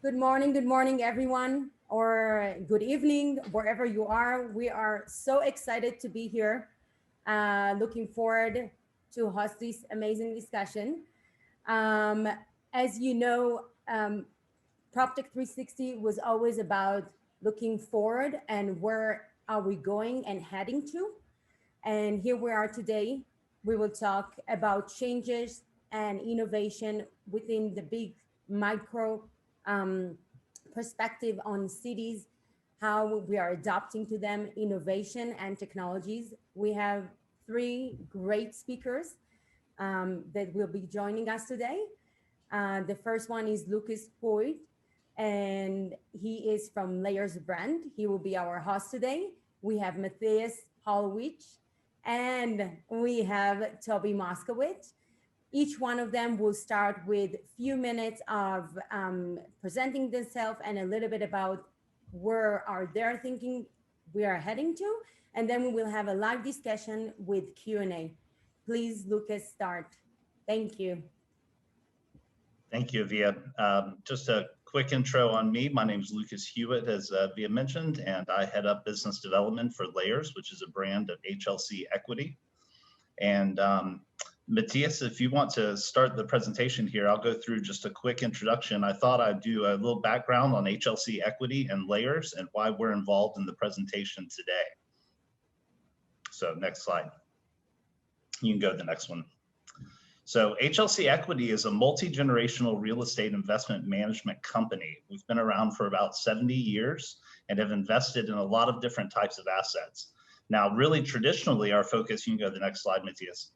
Good morning, everyone, or good evening, wherever you are. We are so excited to be here. Looking forward to host this amazing discussion. Um, as you know, PropTech360 was always about looking forward and where are we going and heading to. And here we are today. We will talk about changes and innovation within the big micro um, perspective on cities, how we are adapting to them, innovation and technologies. We have three great speakers that will be joining us today. The first one is Lucas Poit, and he is from Layers Brand. He will be our host today. We have Matthias Hollwich, and we have Toby Moskovits. Each one of them will start with a few minutes of presenting themselves and a little bit about where are their thinking we are heading to. And then we will have a live discussion with Q&A. Please, Lucas, start. Thank you. Thank you, Via. Just a quick intro on me. My name is Lucas Hewett, as Via mentioned, and I head up business development for Layers, which is a brand of HLC Equity. And Matthias, if you want to start the presentation here, I'll go through just a quick introduction. I thought I'd do a little background on HLC Equity and Layers and why we're involved in the presentation today. So next slide. You can go to the next one. So HLC Equity is a multi-generational real estate investment management company. We've been around for about 70 years and have invested in a lot of different types of assets. Now, really traditionally, our focus, you can go to the next slide, Matthias,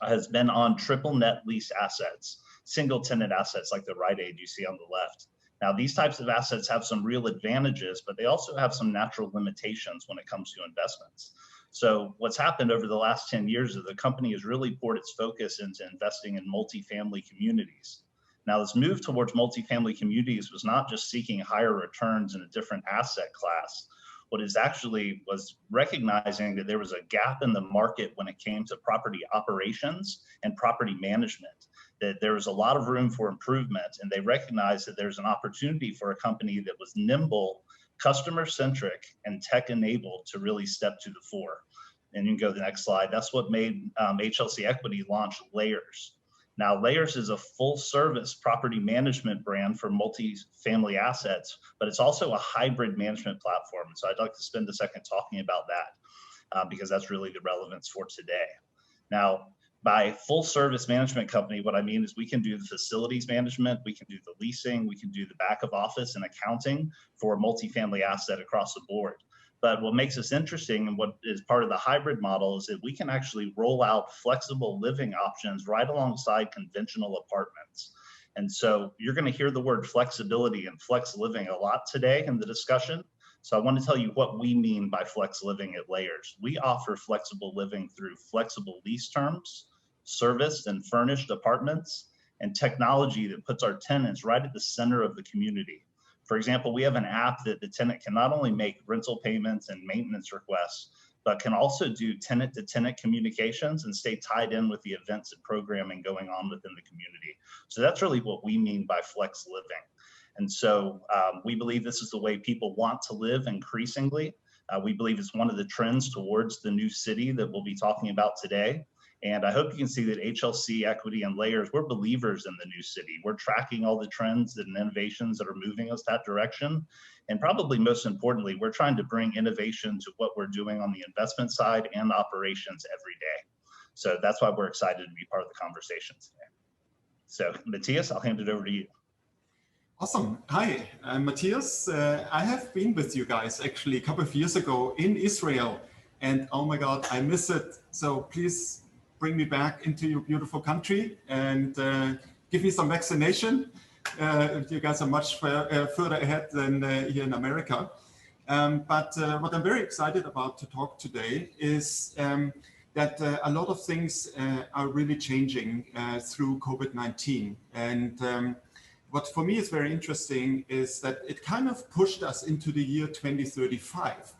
has been on triple net lease assets, single tenant assets like the Rite Aid you see on the left. Now, these types of assets have some real advantages, but they also have some natural limitations when it comes to investments. So what's happened over the last 10 years is the company has really poured its focus into investing in multifamily communities. Now, this move towards multifamily communities was not just seeking higher returns in a different asset class. What is actually was recognizing that there was a gap in the market when it came to property operations and property management, that there was a lot of room for improvement, and they recognized that there's an opportunity for a company that was nimble, customer-centric, and tech-enabled to really step to the fore. And you can go to the next slide. That's what made HLC Equity launch Layers. Now, Layers is a full-service property management brand for multi-family assets, but it's also a hybrid management platform. So I'd like to spend a second talking about that because that's really the relevance for today. Now, by full-service management company, what I mean is we can do the facilities management, we can do the leasing, we can do the back of office and accounting for a multifamily asset across the board. But what makes us interesting and what is part of the hybrid model is that we can actually roll out flexible living options right alongside conventional apartments. And so you're going to hear the word flexibility and flex living a lot today in the discussion. So I want to tell you what we mean by flex living at Layers. We offer flexible living through flexible lease terms, serviced and furnished apartments, and technology that puts our tenants right at the center of the community. For example, we have an app that the tenant can not only make rental payments and maintenance requests, but can also do tenant-to-tenant communications and stay tied in with the events and programming going on within the community. So that's really what we mean by flex living. And so we believe this is the way people want to live increasingly. We believe it's one of the trends towards the new city that we'll be talking about today. And I hope you can see that HLC Equity and Layers, we're believers in the new city. We're tracking all the trends and innovations that are moving us that direction. And probably most importantly, we're trying to bring innovation to what we're doing on the investment side and operations every day. So that's why we're excited to be part of the conversation today. So Matthias, I'll hand it over to you. Awesome. Hi, I'm Matthias. I have been with you guys actually a couple of years ago in Israel. And oh my God, I miss it. So please bring me back into your beautiful country and give me some vaccination. You guys are much further ahead than here in America. But what I'm very excited about to talk today is that a lot of things are really changing through COVID-19. And what for me is very interesting is that it kind of pushed us into the year 2035.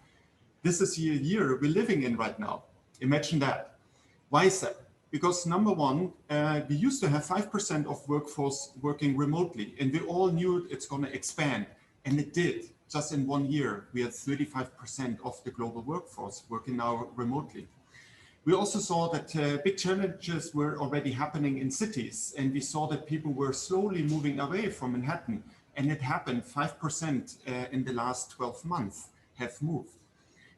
This is the year we're living in right now. Imagine that. Why is that? Because number one, we used to have 5% of workforce working remotely, and we all knew it's going to expand, and it did. Just in 1 year, we had 35% of the global workforce working now remotely. We also saw that big challenges were already happening in cities, and we saw that people were slowly moving away from Manhattan, and it happened 5% in the last 12 months have moved.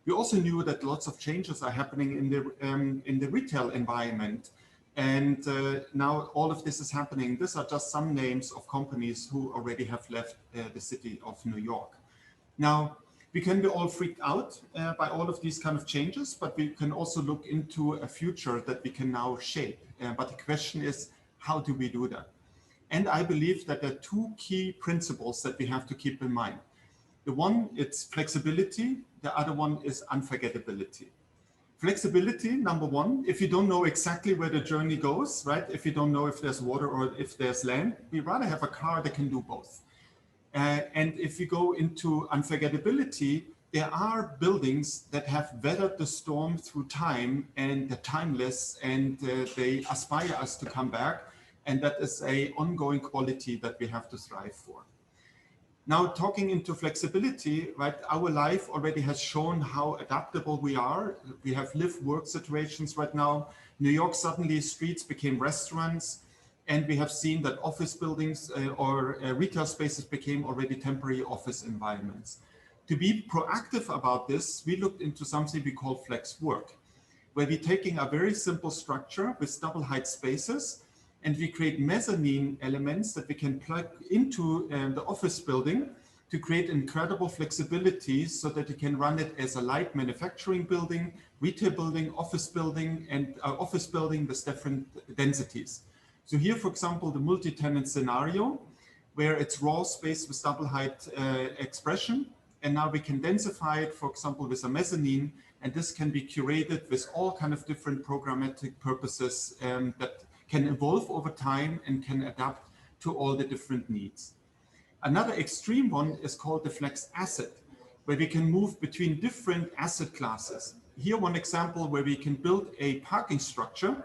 We also knew that lots of changes are happening in the retail environment, and now all of this is happening. These are just some names of companies who already have left the city of New York. Now, we can be all freaked out by all of these kind of changes, but we can also look into a future that we can now shape. But the question is, how do we do that? And I believe that there are two key principles that we have to keep in mind. The one, it's flexibility. The other one is unforgettability. Flexibility, number one, if you don't know exactly where the journey goes, right? If you don't know if there's water or if there's land, we rather have a car that can do both. And if you go into unforgettability, there are buildings that have weathered the storm through time, and they're timeless, and they aspire us to come back. And that is an ongoing quality that we have to strive for. Now, talking into flexibility, right? Our life already has shown how adaptable we are. We have live-work situations right now. New York, suddenly streets became restaurants. And we have seen that office buildings or retail spaces became already temporary office environments. To be proactive about this, we looked into something we call flex work, where we're taking a very simple structure with double height spaces, and we create mezzanine elements that we can plug into the office building to create incredible flexibility so that you can run it as a light manufacturing building, retail building, and office building with different densities. So here, for example, the multi-tenant scenario, where it's raw space with double height expression. And now we can densify it, for example, with a mezzanine, and this can be curated with all kind of different programmatic purposes that can evolve over time and can adapt to all the different needs. Another extreme one is called the flex asset, where we can move between different asset classes. Here, one example where we can build a parking structure,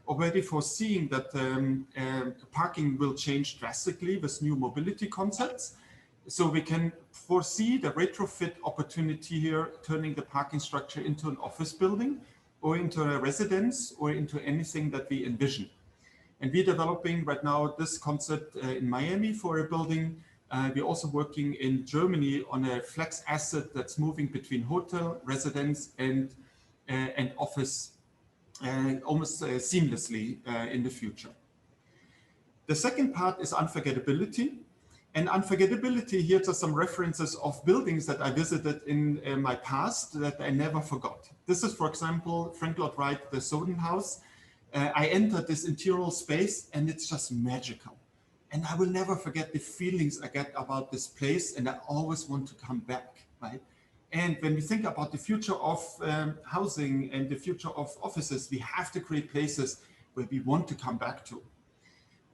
already foreseeing that parking will change drastically with new mobility concepts. So we can foresee the retrofit opportunity here, turning the parking structure into an office building or into a residence or into anything that we envision. And we're developing right now this concept in Miami for a building. We're also working in Germany on a flex asset that's moving between hotel, residence, and office almost seamlessly in the future. The second part is unforgettability. And unforgettability, here are some references of buildings that I visited in my past that I never forgot. This is, for example, Frank Lloyd Wright, the Soden House. I entered this interior space and it's just magical. And I will never forget the feelings I get about this place, and I always want to come back, right? And when we think about the future of housing and the future of offices, we have to create places where we want to come back to.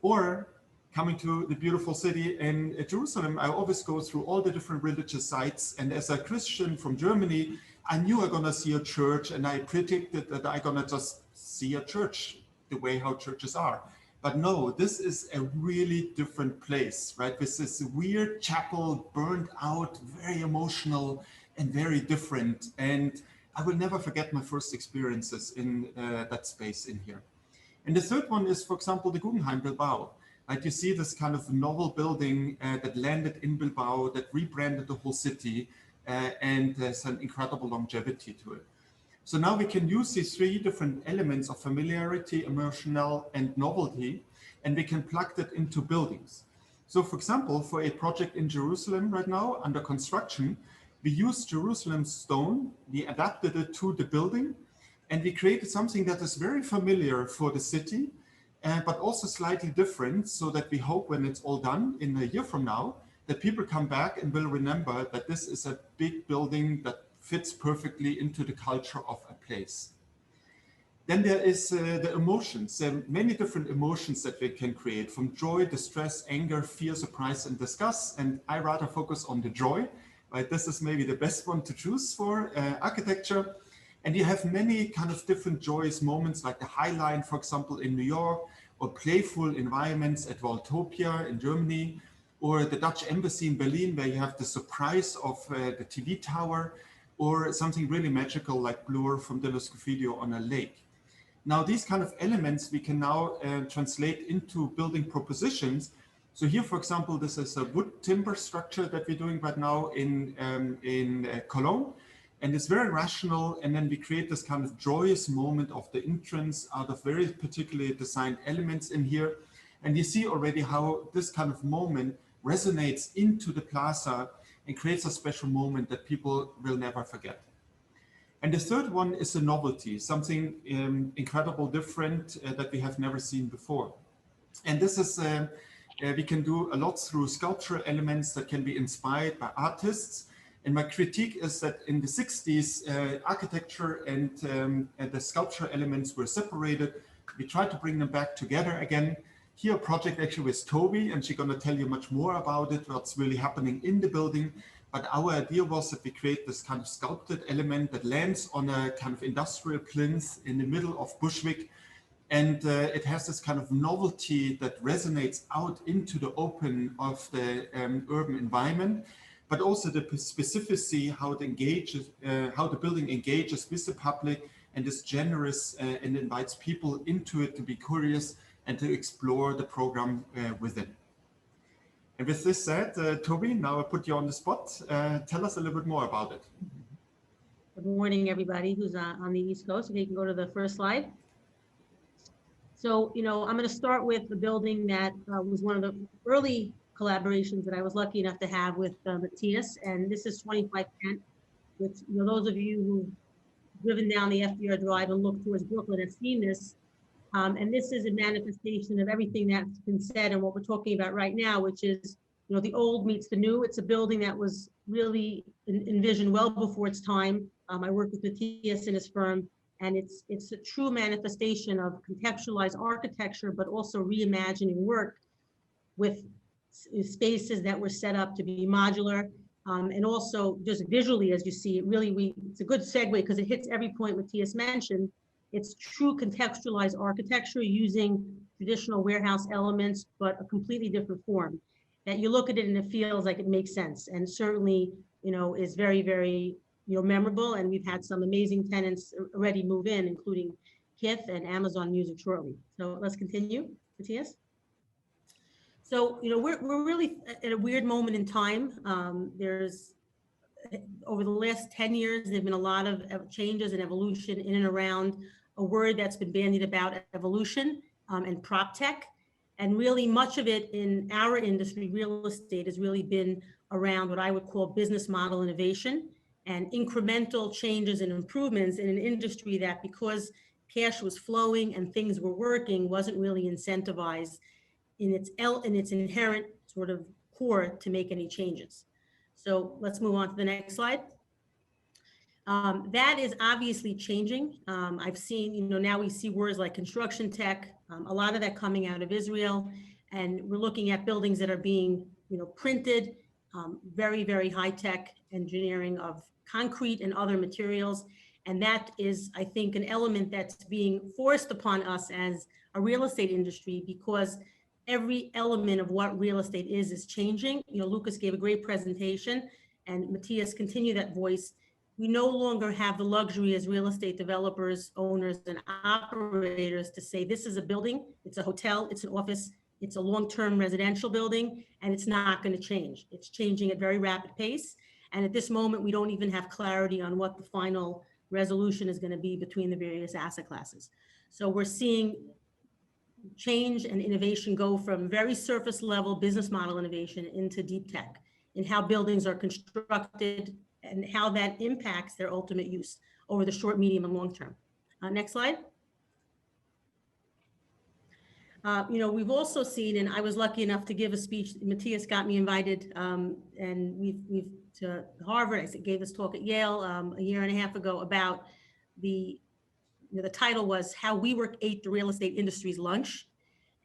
Or coming to the beautiful city in Jerusalem, I always go through all the different religious sites. And as a Christian from Germany, I knew I'm gonna see a church, and I predicted that I'm gonna just see a church the way how churches are. But no, this is a really different place, right? This is a weird chapel, burned out, very emotional, and very different. And I will never forget my first experiences in that space in here. And the third one is, for example, the Guggenheim Bilbao. Right? You see this kind of novel building that landed in Bilbao, that rebranded the whole city, and there's an incredible longevity to it. So now we can use these three different elements of familiarity, emotional, and novelty, and we can plug that into buildings. So for example, for a project in Jerusalem right now under construction, we used Jerusalem stone, we adapted it to the building, and we created something that is very familiar for the city, but also slightly different, so that we hope when it's all done in a year from now, that people come back and will remember that this is a big building that fits perfectly into the culture of a place. Then there is the emotions. There are many different emotions that we can create, from joy, distress, anger, fear, surprise, and disgust. And I rather focus on the joy, right? This is maybe the best one to choose for architecture. And you have many kind of different joyous moments like the High Line, for example, in New York, or playful environments at Waldtopia in Germany, or the Dutch Embassy in Berlin, where you have the surprise of the TV tower, or something really magical like Blur from the Video on a lake. Now, these kind of elements we can now translate into building propositions. So here, for example, this is a wood timber structure that we're doing right now in Cologne. And it's very rational. And then we create this kind of joyous moment of the entrance out of very particularly designed elements in here. And you see already how this kind of moment resonates into the plaza and creates a special moment that people will never forget. And the third one is a novelty, something incredible, different that we have never seen before. And this is, we can do a lot through sculptural elements that can be inspired by artists. And my critique is that in the 60s, architecture and the sculptural elements were separated. We tried to bring them back together again. Here, a project actually with Toby, and she's going to tell you much more about it, what's really happening in the building. But our idea was that we create this kind of sculpted element that lands on a kind of industrial plinth in the middle of Bushwick. And it has this kind of novelty that resonates out into the open of the urban environment, but also the specificity, how it engages, how the building engages with the public and is generous and invites people into it to be curious and to explore the program within. And with this said, Toby, now I put you on the spot. Tell us a little bit more about it. Good morning, everybody who's on the East Coast. Okay, you can go to the first slide. So, I'm going to start with the building that was one of the early collaborations that I was lucky enough to have with Matthias. And this is 25 Kent, which, those of you who've driven down the FDR Drive and looked towards Brooklyn have seen this. And this is a manifestation of everything that's been said and what we're talking about right now, which is, the old meets the new. It's a building that was really envisioned well before its time. I worked with Matthias and his firm, and it's a true manifestation of contextualized architecture, but also reimagining work with spaces that were set up to be modular. And also just visually, as you see, it's a good segue because it hits every point Matthias mentioned. It's true contextualized architecture using traditional warehouse elements, but a completely different form. That you look at it and it feels like it makes sense, and certainly, is very, very, memorable. And we've had some amazing tenants already move in, including Kith and Amazon Music shortly. So let's continue, Matthias. So, we're really at a weird moment in time. There's over the last 10 years, there've been a lot of changes and evolution in and around a word that's been bandied about, evolution and PropTech. And really much of it in our industry, real estate, has really been around what I would call business model innovation and incremental changes and improvements in an industry that, because cash was flowing and things were working, wasn't really incentivized in its inherent sort of core to make any changes. So let's move on to the next slide. That is obviously changing. I've seen, now we see words like construction tech, a lot of that coming out of Israel, and we're looking at buildings that are being, printed, very, very high tech engineering of concrete and other materials. And that is, I think, an element that's being forced upon us as a real estate industry, because every element of what real estate is changing. Lucas gave a great presentation, and Matthias continued that voice. We no longer have the luxury as real estate developers, owners, and operators to say, this is a building, it's a hotel, it's an office, it's a long-term residential building, and it's not going to change. It's changing at very rapid pace. And at this moment, we don't even have clarity on what the final resolution is going to be between the various asset classes. So we're seeing change and innovation go from very surface level business model innovation into deep tech in how buildings are constructed and how that impacts their ultimate use over the short, medium, and long term. Next slide. We've also seen, and I was lucky enough to give a speech. Matthias got me invited, and we've to Harvard. I gave this talk at Yale a year and a half ago about the title was "How WeWork Ate the Real Estate Industry's Lunch."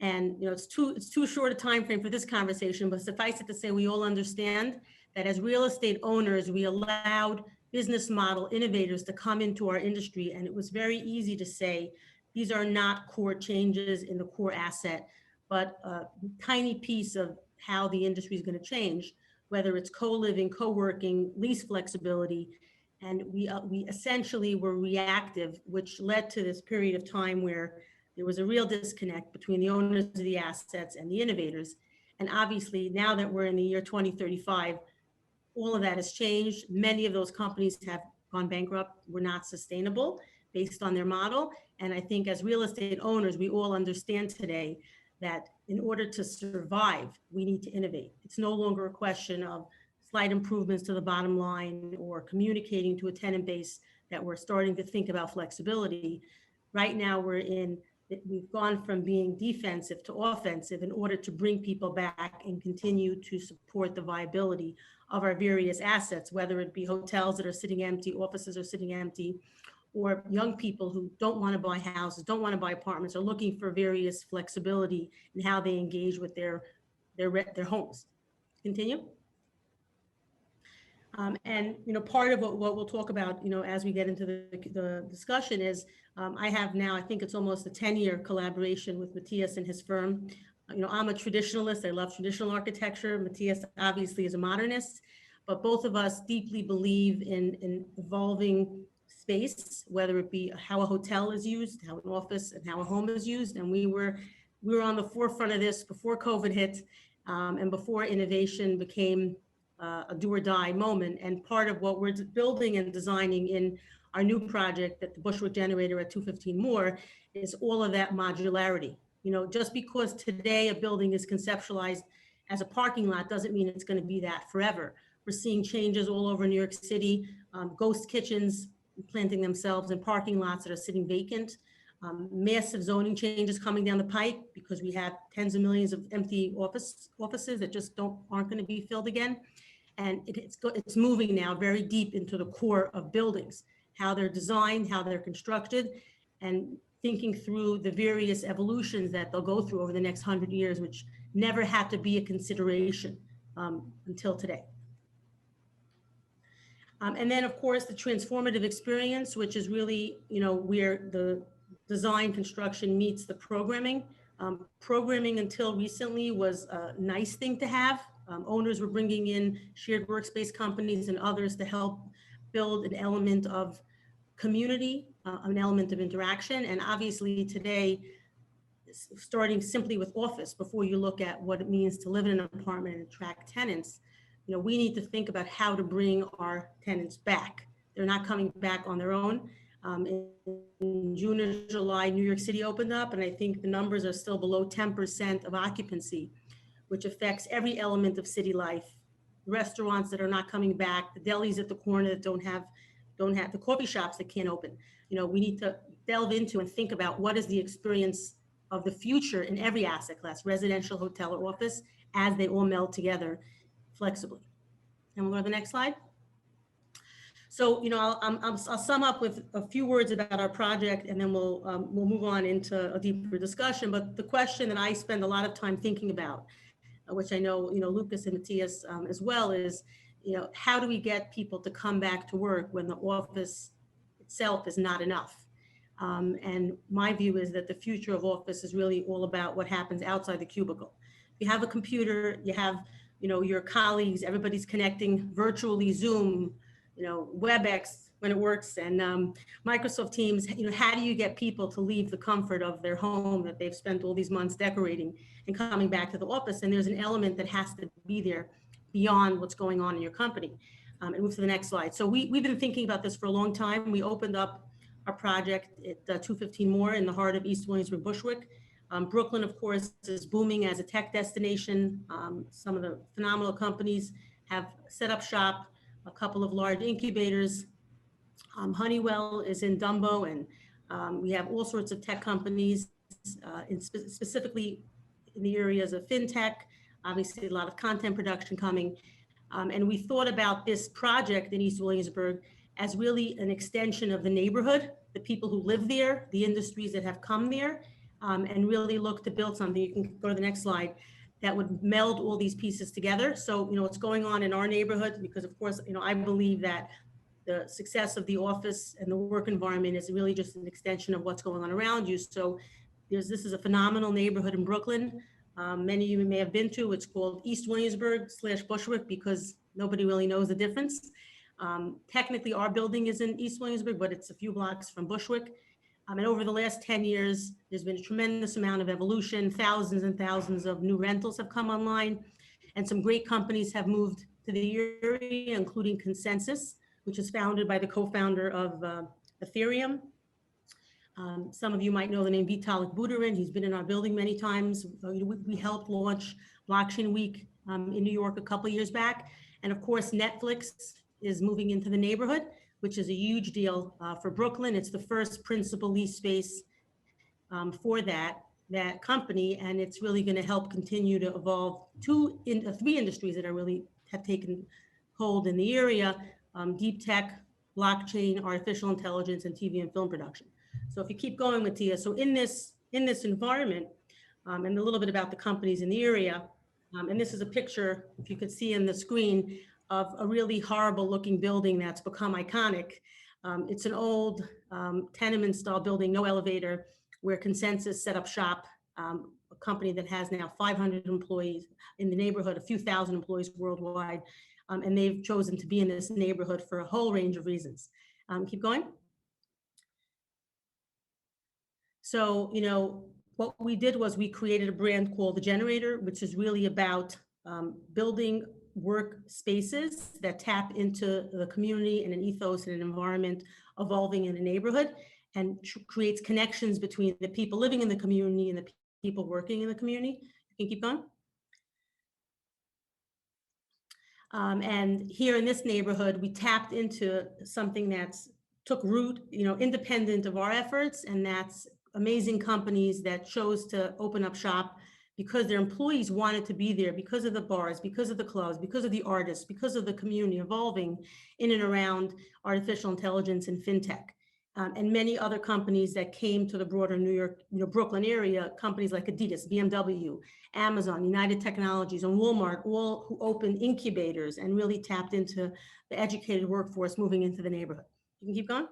And it's too short a time frame for this conversation, but suffice it to say, we all understand that as real estate owners, we allowed business model innovators to come into our industry. And it was very easy to say, these are not core changes in the core asset, but a tiny piece of how the industry is going to change, whether it's co-living, co-working, lease flexibility. And we essentially were reactive, which led to this period of time where there was a real disconnect between the owners of the assets and the innovators. And obviously, now that we're in the year 2035, all of that has changed. Many of those companies have gone bankrupt, were not sustainable based on their model. And I think as real estate owners, we all understand today that in order to survive, we need to innovate. It's no longer a question of slight improvements to the bottom line or communicating to a tenant base that we're starting to think about flexibility. Right now, we've gone from being defensive to offensive in order to bring people back and continue to support the viability of our various assets, whether it be hotels that are sitting empty, offices are sitting empty, or young people who don't want to buy houses, don't want to buy apartments, are looking for various flexibility in how they engage with their homes. Continue. And part of what we'll talk about, as we get into the discussion is, I have now, I think it's almost a 10-year collaboration with Matthias and his firm. I'm a traditionalist. I love traditional architecture. Matthias obviously is a modernist, but both of us deeply believe in evolving space, whether it be how a hotel is used, how an office and how a home is used. And we were on the forefront of this before COVID hit, and before innovation became a do or die moment. And part of what we're building and designing in our new project at the Bushwick Generator at 215 Moore is all of that modularity. Just because today a building is conceptualized as a parking lot doesn't mean it's going to be that forever. We're seeing changes all over New York City, ghost kitchens planting themselves in parking lots that are sitting vacant, massive zoning changes coming down the pike because we have tens of millions of empty offices that just aren't going to be filled again. And it's moving now very deep into the core of buildings, how they're designed, how they're constructed, and thinking through the various evolutions that they'll go through over the next 100 years, which never had to be a consideration until today. And then, of course, the transformative experience, which is really, where the design construction meets the programming. Programming until recently was a nice thing to have. Owners were bringing in shared workspace companies and others to help build an element of community, an element of interaction. And obviously today, starting simply with office, before you look at what it means to live in an apartment and attract tenants, we need to think about how to bring our tenants back. They're not coming back on their own. In June or July, New York City opened up, and I think the numbers are still below 10% of occupancy, which affects every element of city life. Restaurants that are not coming back, the delis at the corner that don't have the coffee shops that can't open. We need to delve into and think about what is the experience of the future in every asset class, residential, hotel, or office, as they all meld together flexibly. And we'll go to the next slide. So, I'll sum up with a few words about our project, and then we'll move on into a deeper discussion. But the question that I spend a lot of time thinking about, which I know, Lucas and Matthias as well, is, how do we get people to come back to work when the office itself is not enough? And my view is that the future of office is really all about what happens outside the cubicle. You have a computer, you have, your colleagues, everybody's connecting virtually, Zoom, WebEx when it works, and Microsoft Teams. How do you get people to leave the comfort of their home that they've spent all these months decorating and coming back to the office? And there's an element that has to be there beyond what's going on in your company. And move to the next slide. So we've been thinking about this for a long time. We opened up our project at 215 Moore in the heart of East Williamsburg, Bushwick. Brooklyn, of course, is booming as a tech destination. Some of the phenomenal companies have set up shop, a couple of large incubators. Honeywell is in Dumbo, and we have all sorts of tech companies, specifically in the areas of fintech, obviously a lot of content production coming. And we thought about this project in East Williamsburg as really an extension of the neighborhood, the people who live there, the industries that have come there, and really look to build something. You can go to the next slide, that would meld all these pieces together. So, what's going on in our neighborhood, because of course, I believe that the success of the office and the work environment is really just an extension of what's going on around you. So this is a phenomenal neighborhood in Brooklyn. Many of you may have been to. It's called East Williamsburg / Bushwick because nobody really knows the difference. Technically, our building is in East Williamsburg, but it's a few blocks from Bushwick. And over the last 10 years, there's been a tremendous amount of evolution. Thousands and thousands of new rentals have come online, and some great companies have moved to the area, including Consensus, which is founded by the co-founder of Ethereum. Some of you might know the name Vitalik Buterin. He's been in our building many times. We helped launch Blockchain Week in New York a couple of years back. And of course, Netflix is moving into the neighborhood, which is a huge deal for Brooklyn. It's the first principal lease space for that company, and it's really going to help continue to evolve three industries that are really have taken hold in the area: deep tech, blockchain, artificial intelligence, and TV and film production. So if you keep going, Matthias, so in this environment, and a little bit about the companies in the area, and this is a picture, if you could see in the screen, of a really horrible looking building that's become iconic. It's an old tenement style building, no elevator, where Consensus set up shop, a company that has now 500 employees in the neighborhood, a few thousand employees worldwide. And they've chosen to be in this neighborhood for a whole range of reasons. Keep going. So, what we did was we created a brand called The Generator, which is really about building work spaces that tap into the community and an ethos and an environment evolving in a neighborhood, and creates connections between the people living in the community and the people working in the community. You can keep going. And here in this neighborhood, we tapped into something that's took root, independent of our efforts, and that's amazing companies that chose to open up shop because their employees wanted to be there, because of the bars, because of the clubs, because of the artists, because of the community evolving in and around artificial intelligence and fintech. And many other companies that came to the broader New York, Brooklyn area, companies like Adidas, BMW, Amazon, United Technologies, and Walmart, all who opened incubators and really tapped into the educated workforce moving into the neighborhood. You can keep going.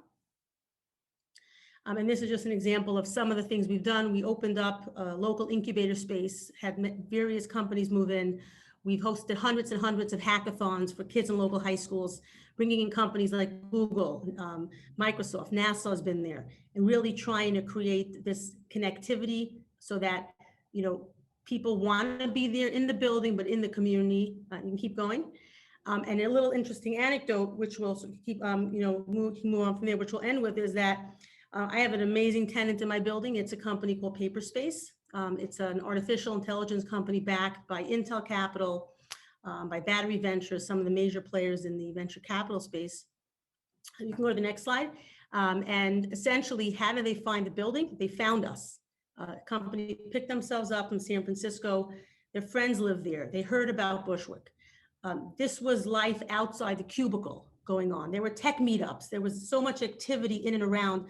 And this is just an example of some of the things we've done. We opened up a local incubator space, had various companies move in. We've hosted hundreds and hundreds of hackathons for kids in local high schools, bringing in companies like Google, Microsoft, NASA has been there, and really trying to create this connectivity so that, people want to be there in the building, but in the community. You can keep going. And a little interesting anecdote, which we'll keep, move on from there, which we'll end with, is that I have an amazing tenant in my building. It's a company called Paperspace. It's an artificial intelligence company backed by Intel Capital, by Battery Ventures, some of the major players in the venture capital space. You can go to the next slide. And essentially, how did they find the building? They found us. Company picked themselves up from San Francisco. Their friends live there. They heard about Bushwick. This was life outside the cubicle going on. There were tech meetups. There was so much activity in and around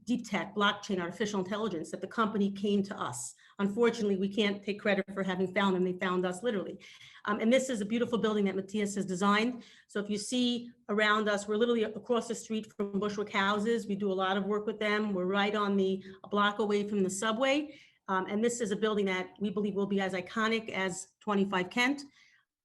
deep tech, blockchain, artificial intelligence, that the company came to us. Unfortunately, we can't take credit for having found them. They found us literally. And this is a beautiful building that Matthias has designed. So if you see around us, we're literally across the street from Bushwick Houses. We do a lot of work with them. We're right on a block away from the subway. And this is a building that we believe will be as iconic as 25 Kent,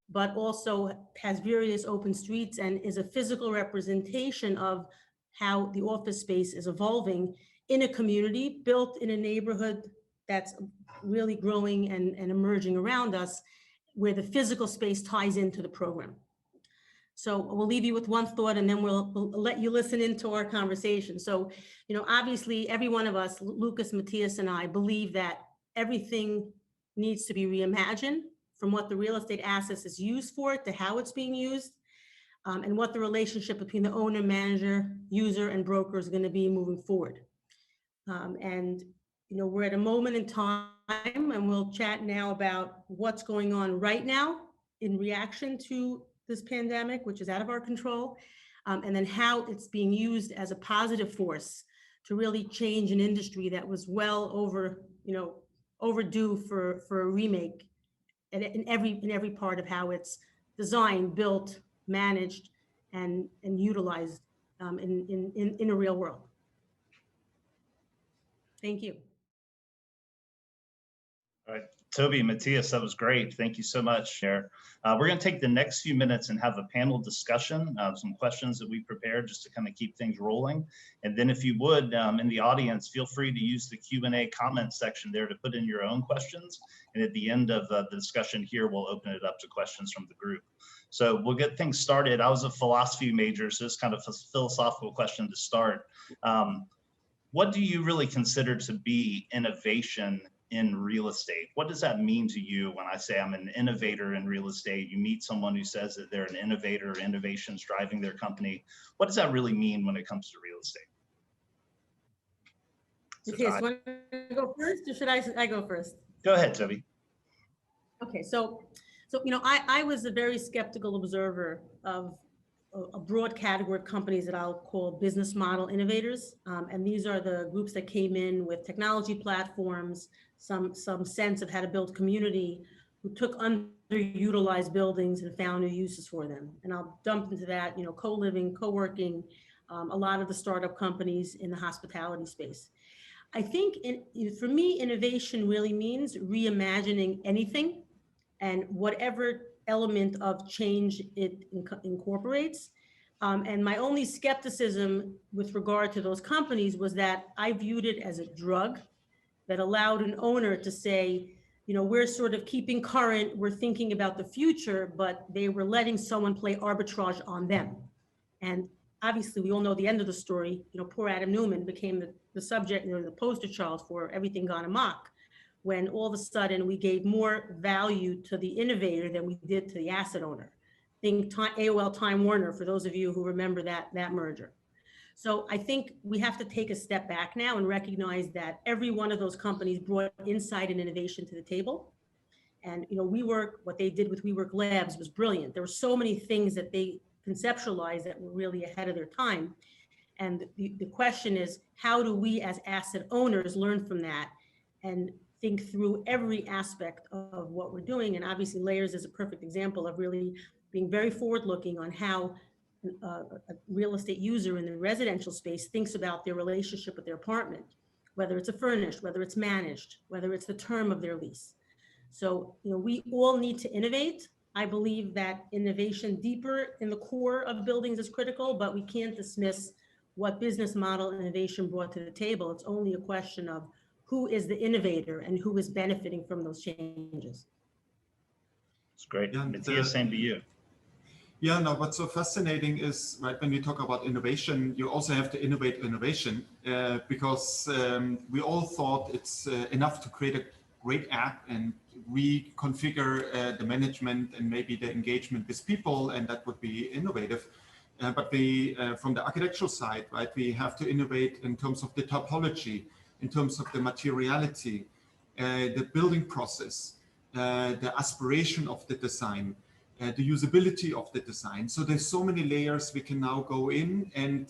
but also has various open streets and is a physical representation of how the office space is evolving in a community built in a neighborhood that's really growing and emerging around us, where the physical space ties into the program. So we'll leave you with one thought, and then we'll let you listen into our conversation. So, obviously every one of us, Lucas, Matthias, and I, believe that everything needs to be reimagined, from what the real estate assets is used for to how it's being used, and what the relationship between the owner, manager, user, and broker is going to be moving forward. And we're at a moment in time, and we'll chat now about what's going on right now in reaction to this pandemic, which is out of our control, and then how it's being used as a positive force to really change an industry that was well overdue for a remake in every part of how it's designed, built, managed, and utilized in a real world. Thank you. All right, Toby, Matthias, that was great. Thank you so much. We're going to take the next few minutes and have a panel discussion, some questions that we prepared just to kind of keep things rolling. And then if you would, in the audience, feel free to use the Q&A comment section there to put in your own questions. And at the end of the discussion here, we'll open it up to questions from the group. So we'll get things started. I was a philosophy major, so it's kind of a philosophical question to start. What do you really consider to be innovation in real estate? What does that mean to you when I say I'm an innovator in real estate? You meet someone who says that they're an innovator, innovation's driving their company. What does that really mean when it comes to real estate? Matthias, want to go first, or should I go first? Go ahead, Toby. Okay, so you know, I was a very skeptical observer of a broad category of companies that I'll call business model innovators. And these are the groups that came in with technology platforms, some sense of how to build community, who took underutilized buildings and found new uses for them. And I'll dump into that, you know, co-living, co-working, a lot of the startup companies in the hospitality space. I think for me, innovation really means reimagining anything and whatever element of change it incorporates. And my only skepticism with regard to those companies was that I viewed it as a drug that allowed an owner to say, you know, we're sort of keeping current, we're thinking about the future, but they were letting someone play arbitrage on them. And obviously we all know the end of the story. You know, poor Adam Newman became the subject, you know, the poster child for everything gone amok, when all of a sudden we gave more value to the innovator than we did to the asset owner. Think AOL Time Warner, for those of you who remember that merger. So I think we have to take a step back now and recognize that every one of those companies brought insight and innovation to the table. And you know, WeWork, what they did with WeWork Labs was brilliant. There were so many things that they conceptualized that were really ahead of their time. And the question is, how do we as asset owners learn from that and think through every aspect of what we're doing? And obviously Layers is a perfect example of really being very forward-looking on how a real estate user in the residential space thinks about their relationship with their apartment, whether it's a furnished, whether it's managed, whether it's the term of their lease. So, you know, we all need to innovate. I believe that innovation deeper in the core of buildings is critical, but we can't dismiss what business model innovation brought to the table. It's only a question of who is the innovator and who is benefiting from those changes. It's great. Matthias, same to you. Yeah, no, what's so fascinating is, right, when we talk about innovation, you also have to innovate innovation because we all thought it's enough to create a great app and reconfigure the management and maybe the engagement with people, and that would be innovative. But we, from the architectural side, right, we have to innovate in terms of the topology, in terms of the materiality, the building process, the aspiration of the design, the usability of the design. So there's so many layers we can now go in, and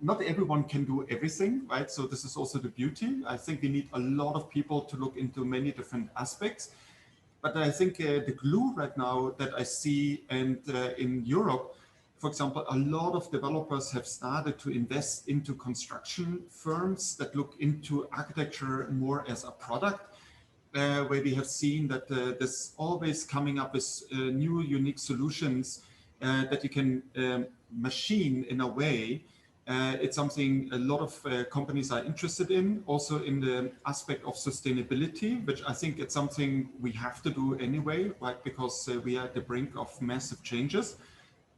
not everyone can do everything, right? So this is also the beauty. I think we need a lot of people to look into many different aspects. But I think the glue right now that I see, and in Europe, for example, a lot of developers have started to invest into construction firms that look into architecture more as a product, where we have seen that there's always coming up with new unique solutions that you can machine in a way. It's something a lot of companies are interested in, also in the aspect of sustainability, which I think it's something we have to do anyway, right? Because we are at the brink of massive changes.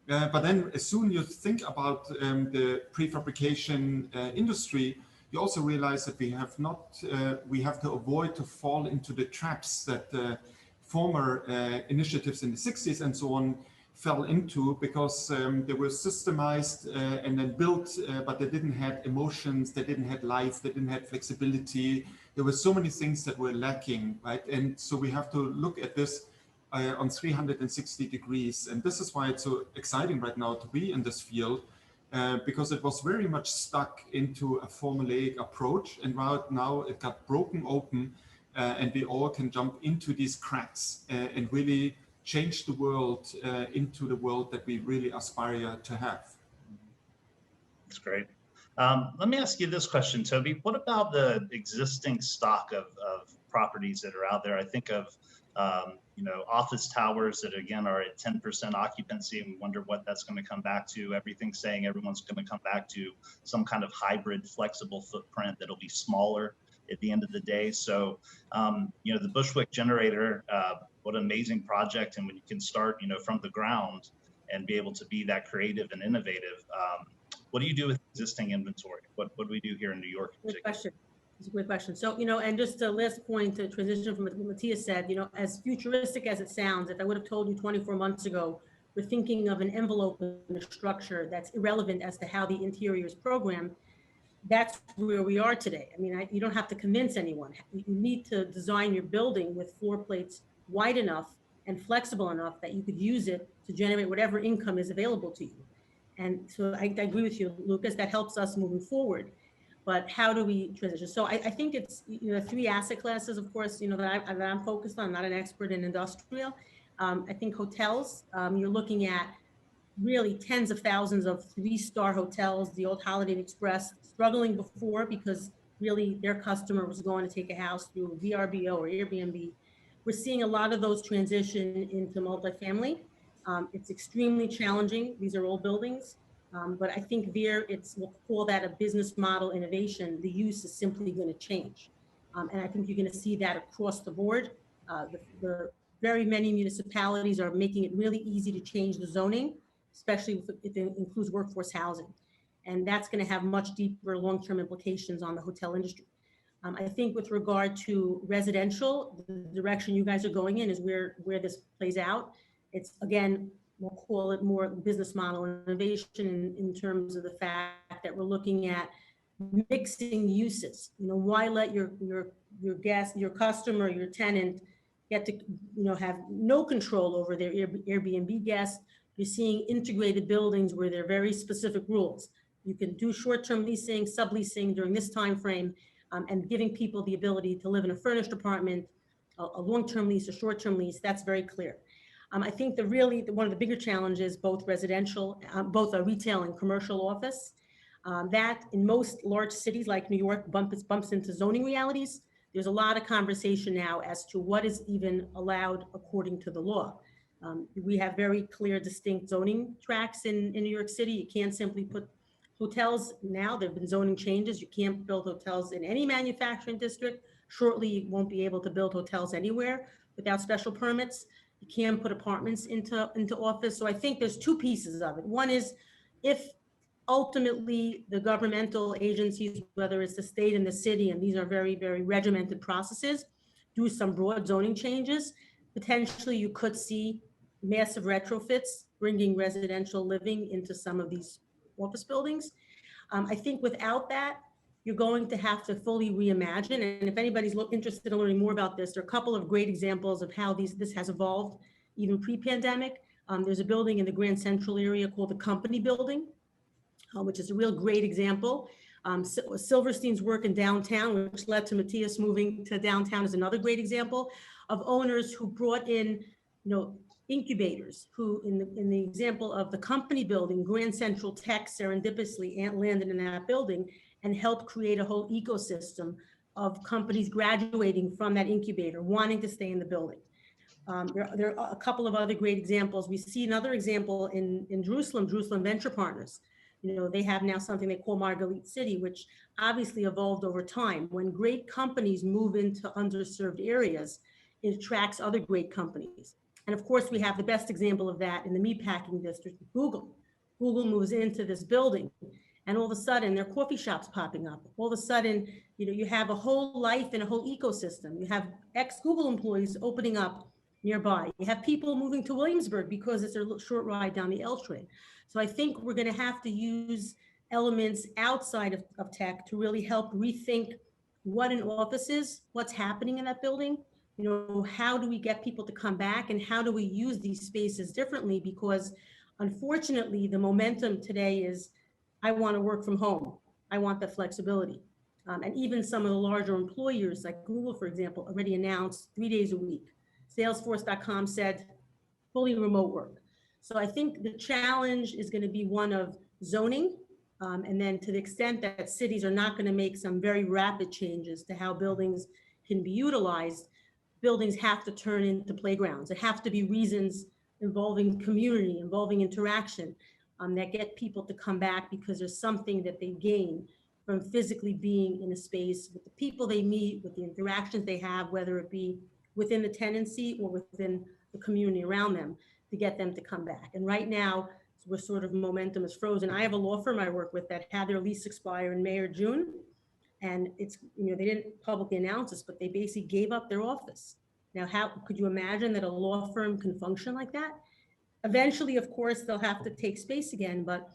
But then as soon as you think about the prefabrication industry, you also realize that we have not, we have to avoid to fall into the traps that former initiatives in the 60s and so on fell into, because they were systemized and then built, but they didn't have emotions, they didn't have life, they didn't have flexibility. There were so many things that were lacking, right? And so we have to look at this on 360 degrees. And this is why it's so exciting right now to be in this field, because it was very much stuck into a formulaic approach. And right now it got broken open and we all can jump into these cracks and really change the world into the world that we really aspire to have. That's great. Let me ask you this question, Toby. What about the existing stock of properties that are out there? I think of office towers that again are at 10% occupancy, and we wonder what that's going to come back to. Everything's saying everyone's going to come back to some kind of hybrid, flexible footprint that'll be smaller at the end of the day. So, the Bushwick generator, what an amazing project, and when you can start, from the ground and be able to be that creative and innovative. What do you do with existing inventory? What do we do here in New York? Good question. It's a good question. So, and just a last point to transition from what Matthias said, as futuristic as it sounds, if I would have told you 24 months ago, we're thinking of an envelope and a structure that's irrelevant as to how the interior is programmed, that's where we are today. I mean, you don't have to convince anyone. You need to design your building with floor plates wide enough and flexible enough that you could use it to generate whatever income is available to you. And so I agree with you, Lucas, that helps us moving forward. But how do we transition? So I think it's, three asset classes, of course, that I'm focused on. I'm not an expert in industrial. I think hotels, you're looking at really tens of thousands of 3-star hotels, the old Holiday Inn Express, struggling before because really their customer was going to take a house through VRBO or Airbnb. We're seeing a lot of those transition into multifamily. It's extremely challenging. These are old buildings, but I think we'll call that a business model innovation. The use is simply going to change. And I think you're going to see that across the board. The very many municipalities are making it really easy to change the zoning, especially if it includes workforce housing. And that's going to have much deeper long-term implications on the hotel industry. I think with regard to residential, the direction you guys are going in is where this plays out. It's, again, we'll call it more business model innovation in terms of the fact that we're looking at mixing uses. Why let your guest, your customer, your tenant get to have no control over their Airbnb guests? You're seeing integrated buildings where there are very specific rules. You can do short-term leasing, subleasing during this time frame, and giving people the ability to live in a furnished apartment, a long-term lease, a short-term lease. That's very clear. I think one of the bigger challenges, both residential, both retail and commercial office, that in most large cities like New York bumps into zoning realities. There's a lot of conversation now as to what is even allowed according to the law. We have very clear, distinct zoning tracks in New York City. You can't simply put hotels now. There have been zoning changes. You can't build hotels in any manufacturing district. Shortly, you won't be able to build hotels anywhere without special permits. You can put apartments into office. So I think there's two pieces of it. One is if ultimately the governmental agencies, whether it's the state and the city, and these are very, very regimented processes, do some broad zoning changes, potentially you could see massive retrofits, bringing residential living into some of these office buildings. I think without that, you're going to have to fully reimagine. And if anybody's interested in learning more about this, there are a couple of great examples of how this has evolved, even pre-pandemic. There's a building in the Grand Central area called the Company Building, which is a real great example. Silverstein's work in downtown, which led to Matthias moving to downtown, is another great example of owners who brought in, incubators, who in the example of the Company Building, Grand Central Tech serendipitously landed in that building and helped create a whole ecosystem of companies graduating from that incubator, wanting to stay in the building. There are a couple of other great examples. We see another example in Jerusalem Venture Partners. They have now something they call Margalit City, which obviously evolved over time. When great companies move into underserved areas, it attracts other great companies. And of course, we have the best example of that in the meatpacking district, Google. Google moves into this building, and all of a sudden, there are coffee shops popping up. All of a sudden, you have a whole life and a whole ecosystem. You have ex-Google employees opening up nearby. You have people moving to Williamsburg because it's a short ride down the L train. So I think we're going to have to use elements outside of tech to really help rethink what an office is, what's happening in that building. How do we get people to come back, and how do we use these spaces differently? Because unfortunately, the momentum today is, I want to work from home. I want the flexibility. And even some of the larger employers like Google, for example, already announced 3 days a week. Salesforce.com said fully remote work. So I think the challenge is going to be one of zoning And then to the extent that cities are not going to make some very rapid changes to how buildings can be utilized, buildings have to turn into playgrounds. There have to be reasons involving community, involving interaction, that get people to come back because there's something that they gain from physically being in a space with the people they meet, with the interactions they have, whether it be within the tenancy or within the community around them, to get them to come back. And right now, we're sort of momentum is frozen. I have a law firm I work with that had their lease expire in May or June. And it's, you know, they didn't publicly announce this, but they basically gave up their office. Now, how could you imagine that a law firm can function like that? Eventually, of course, they'll have to take space again, but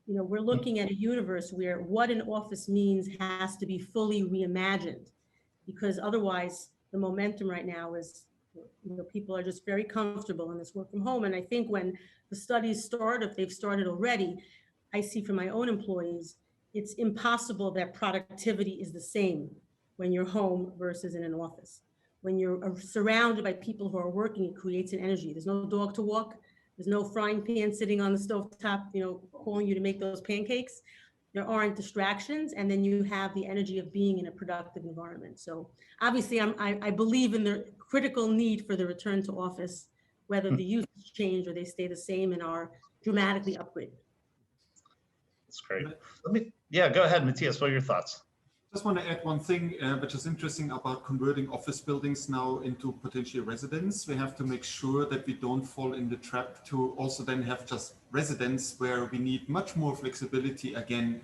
you know, we're looking at a universe where what an office means has to be fully reimagined, because otherwise the momentum right now is, you know, people are just very comfortable in this work from home. And I think when the studies start, if they've started already, I see from my own employees, it's impossible that productivity is the same when you're home versus in an office. When you're surrounded by people who are working, it creates an energy. There's no dog to walk. There's no frying pan sitting on the stove top, you know, calling you to make those pancakes. There aren't distractions. And then you have the energy of being in a productive environment. So obviously I believe in the critical need for the return to office, whether the uses change or they stay the same and are dramatically upgraded. That's great. Go ahead, Matthias, what are your thoughts? Just want to add one thing, which is interesting about converting office buildings now into potentially residence. We have to make sure that we don't fall in the trap to also then have just residence where we need much more flexibility again,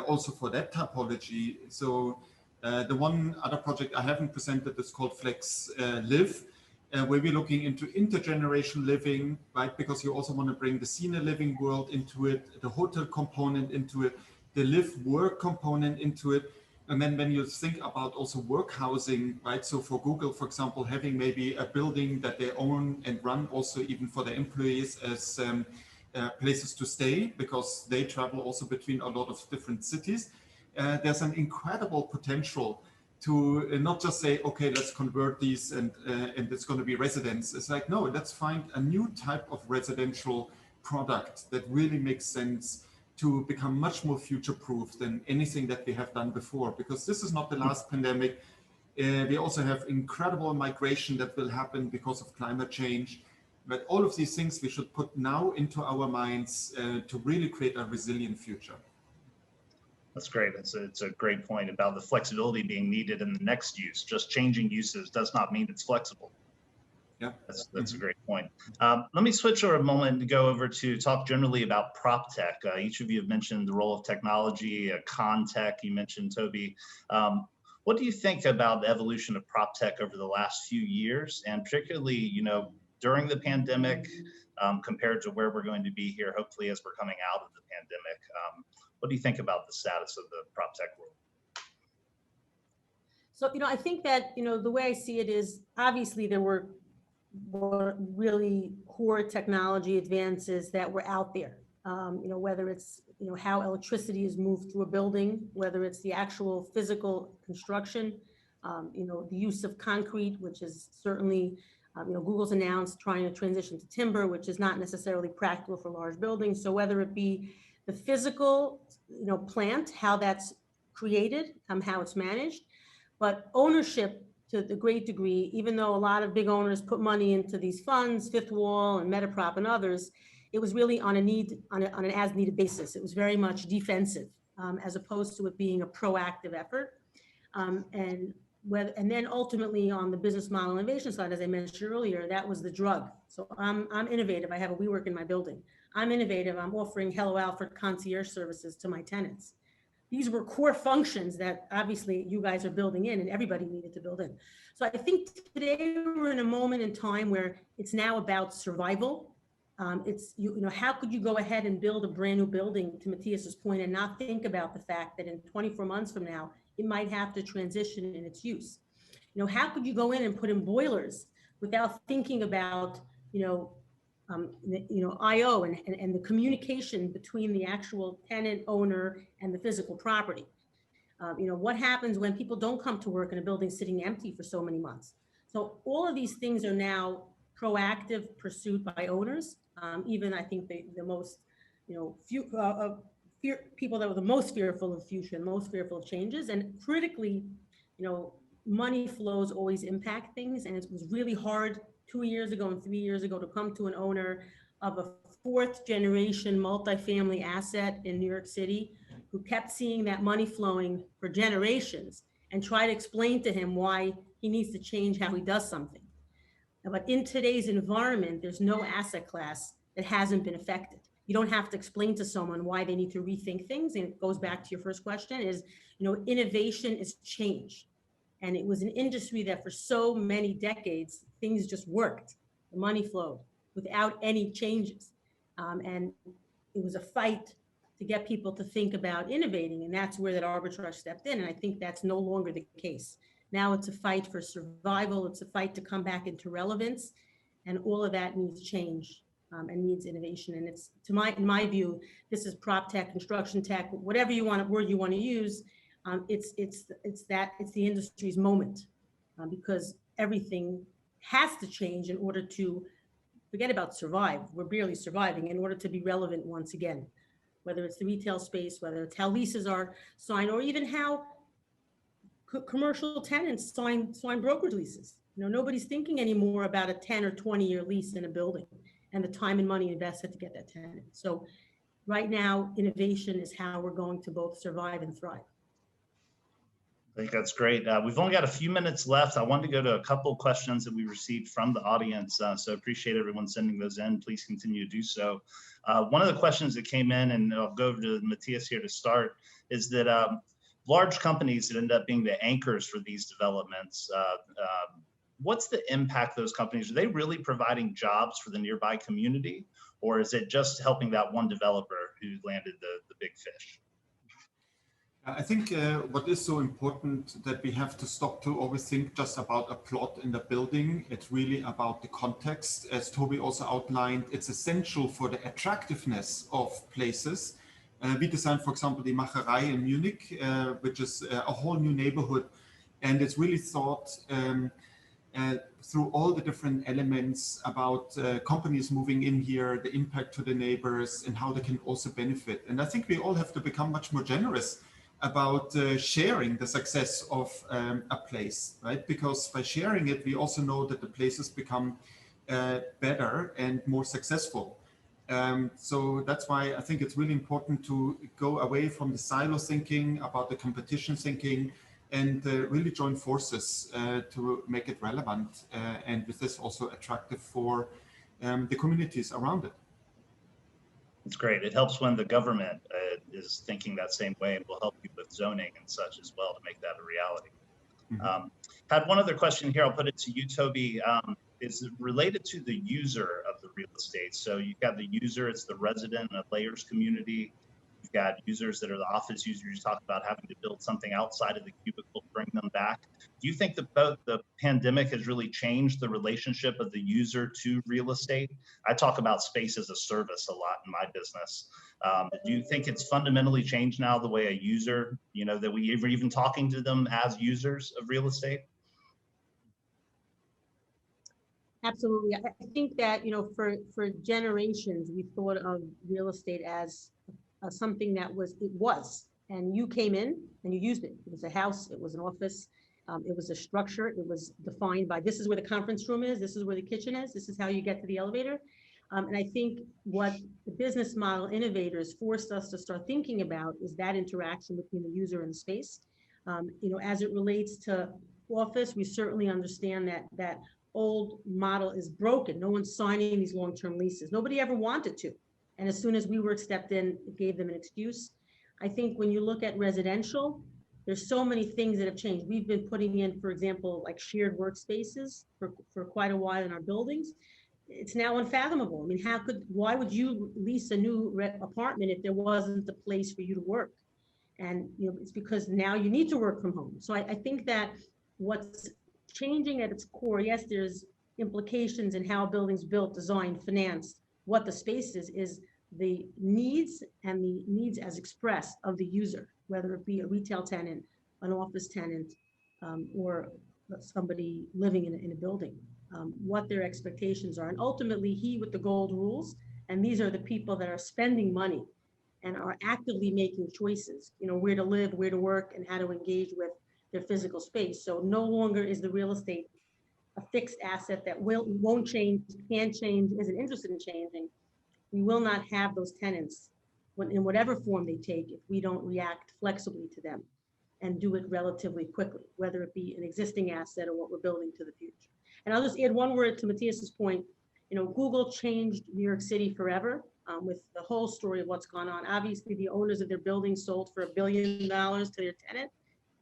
also for that typology. So the one other project I haven't presented is called Flex Live, where we're looking into intergenerational living, right? Because you also want to bring the senior living world into it, the hotel component into it, the live work component into it. And then when you think about also work housing, right? So for Google, for example, having maybe a building that they own and run also even for their employees as places to stay, because they travel also between a lot of different cities. There's an incredible potential to not just say, okay, let's convert these and it's going to be residence. It's like, no, let's find a new type of residential product that really makes sense to become much more future-proof than anything that we have done before, because this is not the last pandemic. We also have incredible migration that will happen because of climate change. But all of these things we should put now into our minds to really create a resilient future. That's great. It's a great point about the flexibility being needed in the next use. Just changing uses does not mean it's flexible. Yeah, that's a great point. Let me switch for a moment to go over to talk generally about PropTech. Each of you have mentioned the role of technology, ConTech, you mentioned Toby. What do you think about the evolution of PropTech over the last few years, and particularly, you know, during the pandemic, compared to where we're going to be here, hopefully, as we're coming out of the pandemic? What do you think about the status of the PropTech world? So, you know, I think that, you know, the way I see it is obviously there were really core technology advances that were out there. You know, whether it's, you know, how electricity is moved through a building, whether it's the actual physical construction, you know, the use of concrete, which is certainly, you know, Google's announced trying to transition to timber, which is not necessarily practical for large buildings. So whether it be the physical, you know, plant, how that's created, how it's managed, but ownership to the great degree, even though a lot of big owners put money into these funds, Fifth Wall and Metaprop and others, it was really on an as-needed basis. It was very much defensive, as opposed to it being a proactive effort. And then ultimately on the business model innovation side, as I mentioned earlier, that was the drug. So I'm innovative. I have a WeWork in my building. I'm innovative. I'm offering Hello Alfred concierge services to my tenants. These were core functions that obviously you guys are building in and everybody needed to build in. So I think today we're in a moment in time where it's now about survival. It's, you know, how could you go ahead and build a brand new building, to Matthias's point, and not think about the fact that in 24 months from now, it might have to transition in its use. You know, how could you go in and put in boilers without thinking about, IO and the communication between the actual tenant, owner, and the physical property? You know, what happens when people don't come to work and a building's sitting empty for so many months? So all of these things are now proactive pursuit by owners. Even I think the most, you know, people that were the most fearful of the future and most fearful of changes. And critically, money flows always impact things. And it was really hard 2 years ago and 3 years ago to come to an owner of a fourth generation multifamily asset in New York City who kept seeing that money flowing for generations and try to explain to him why he needs to change how he does something. But in today's environment, there's no asset class that hasn't been affected. You don't have to explain to someone why they need to rethink things. And it goes back to your first question is, innovation is change. And it was an industry that for so many decades, things just worked. The money flowed without any changes. And it was a fight to get people to think about innovating. And that's where that arbitrage stepped in. And I think that's no longer the case. Now it's a fight for survival. It's a fight to come back into relevance. And all of that needs change and needs innovation. And it's, in my view, this is prop tech, construction tech, whatever word you want to use. It's the industry's moment because everything has to change in order to forget about survive. We're barely surviving in order to be relevant once again, whether it's the retail space, whether it's how leases are signed, or even how commercial tenants sign brokerage leases. Nobody's thinking anymore about a 10 or 20-year lease in a building and the time and money invested to get that tenant. So right now, innovation is how we're going to both survive and thrive. I think that's great. We've only got a few minutes left. I wanted to go to a couple of questions that we received from the audience. So appreciate everyone sending those in. Please continue to do so. One of the questions that came in, and I'll go over to Matthias here to start, is that large companies that end up being the anchors for these developments, what's the impact of those companies? Are they really providing jobs for the nearby community, or is it just helping that one developer who landed the big fish? I think what is so important that we have to stop to always think just about a plot in the building. It's really about the context. As Toby also outlined, it's essential for the attractiveness of places. We designed, for example, the Macherei in Munich, which is a whole new neighborhood. And it's really thought through all the different elements about companies moving in here, the impact to the neighbors, and how they can also benefit. And I think we all have to become much more generous about sharing the success of a place, right? Because by sharing it, we also know that the places become better and more successful. So that's why I think it's really important to go away from the silo thinking about the competition thinking and really join forces to make it relevant and with this also attractive for the communities around it. It's great. It helps when the government is thinking that same way, and will help you with zoning and such as well to make that a reality. Mm-hmm. Had one other question here. I'll put it to you, Toby. Is related to the user of the real estate. So you've got the user, it's the resident and a layers community. You've got users that are the office users. You talk about having to build something outside of the cubicle to bring them back. Do you think that both the pandemic has really changed the relationship of the user to real estate? I talk about space as a service a lot in my business. Do you think it's fundamentally changed now the way a user, that we are even talking to them as users of real estate? Absolutely. I think that, for generations, we thought of real estate as something that was, and you came in and you used it. It was a house, it was an office, it was a structure. It was defined by, this is where the conference room is, this is where the kitchen is, this is how you get to the elevator. And I think what the business model innovators forced us to start thinking about is that interaction between the user and the space. As it relates to office, we certainly understand that old model is broken. No one's signing these long-term leases. Nobody ever wanted to. And as soon as WeWork stepped in, it gave them an excuse. I think when you look at residential, there's so many things that have changed. We've been putting in, for example, like shared workspaces for quite a while in our buildings. It's now unfathomable. I mean, why would you lease a new apartment if there wasn't a place for you to work? And it's because now you need to work from home. So I think that what's changing at its core, yes, there's implications in how a building's built, designed, financed, what the space is the needs and the needs as expressed of the user, whether it be a retail tenant, an office tenant, or somebody living in a building, what their expectations are. And ultimately, he with the gold rules, and these are the people that are spending money and are actively making choices, where to live, where to work, and how to engage with their physical space. So no longer is the real estate a fixed asset that won't change, can't change, isn't interested in changing. We will not have those tenants in whatever form they take if we don't react flexibly to them and do it relatively quickly, whether it be an existing asset or what we're building to the future. And I'll just add one word to Matthias's point. Google changed New York City forever with the whole story of what's gone on. Obviously, the owners of their building sold for $1 billion to their tenant.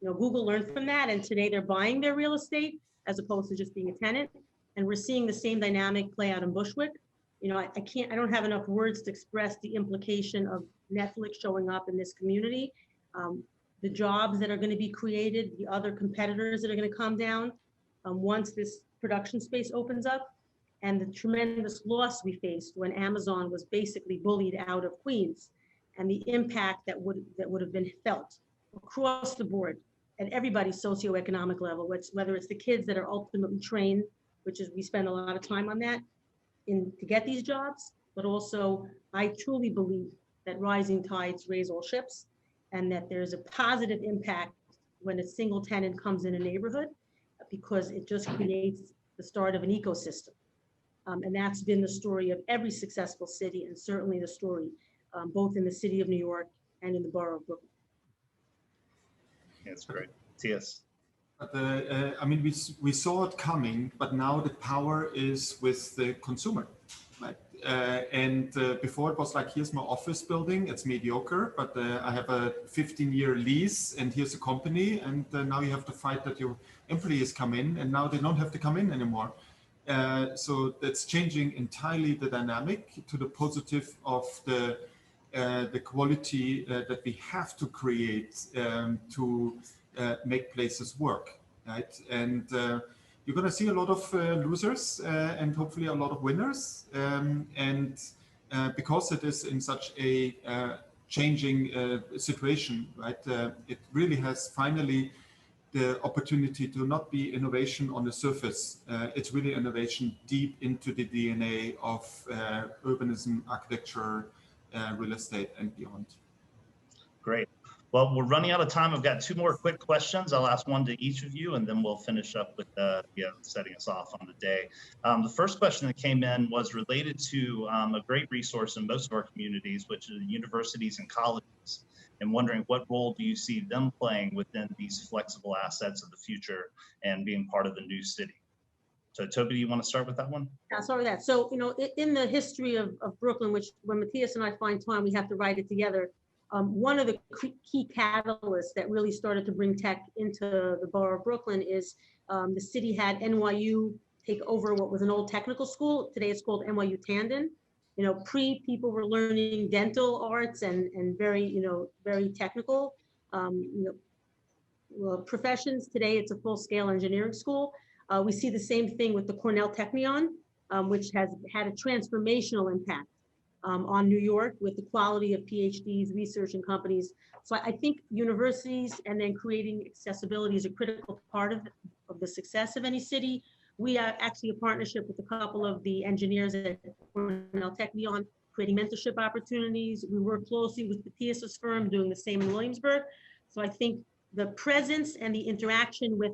Google learned from that, and today they're buying their real estate as opposed to just being a tenant. And we're seeing the same dynamic play out in Bushwick. I don't have enough words to express the implication of Netflix showing up in this community, the jobs that are going to be created, the other competitors that are going to come down once this production space opens up, and the tremendous loss we faced when Amazon was basically bullied out of Queens, and the impact that would have been felt across the board at everybody's socioeconomic level, whether it's the kids that are ultimately trained, which is we spend a lot of time on that, to get these jobs, but also I truly believe that rising tides raise all ships, and that there's a positive impact when a single tenant comes in a neighborhood, because it just creates the start of an ecosystem. And that's been the story of every successful city, and certainly the story both in the city of New York and in the borough of Brooklyn. That's great. Matthias. But we saw it coming, but now the power is with the consumer, right? Before it was like, here's my office building, it's mediocre, but I have a 15-year lease, and here's a company, and now you have to fight that your employees come in, and now they don't have to come in anymore. So that's changing entirely the dynamic to the positive of the quality that we have to create to make places work, right? And you're going to see a lot of losers and hopefully a lot of winners. Because it is in such a changing situation, right? It really has finally the opportunity to not be innovation on the surface. It's really innovation deep into the DNA of urbanism, architecture, real estate, and beyond. Great. Well, we're running out of time. I've got two more quick questions. I'll ask one to each of you, and then we'll finish up with setting us off on the day. The first question that came in was related to a great resource in most of our communities, which is universities and colleges, and wondering what role do you see them playing within these flexible assets of the future and being part of the new city? So Toby, do you want to start with that one? Yeah, I'll start with that. So, in the history of Brooklyn, which when Matthias and I find time, we have to write it together. One of the key catalysts that really started to bring tech into the borough of Brooklyn is the city had NYU take over what was an old technical school. Today it's called NYU Tandon. People were learning dental arts and very technical professions. Today it's a full-scale engineering school. We see the same thing with the Cornell Technion, which has had a transformational impact on New York with the quality of PhDs, research, and companies. So I think universities and then creating accessibility is a critical part of the success of any city. We are actually a partnership with a couple of the engineers at Cornell Technion, creating mentorship opportunities. We work closely with Matthias's firm doing the same in Williamsburg. So I think the presence and the interaction with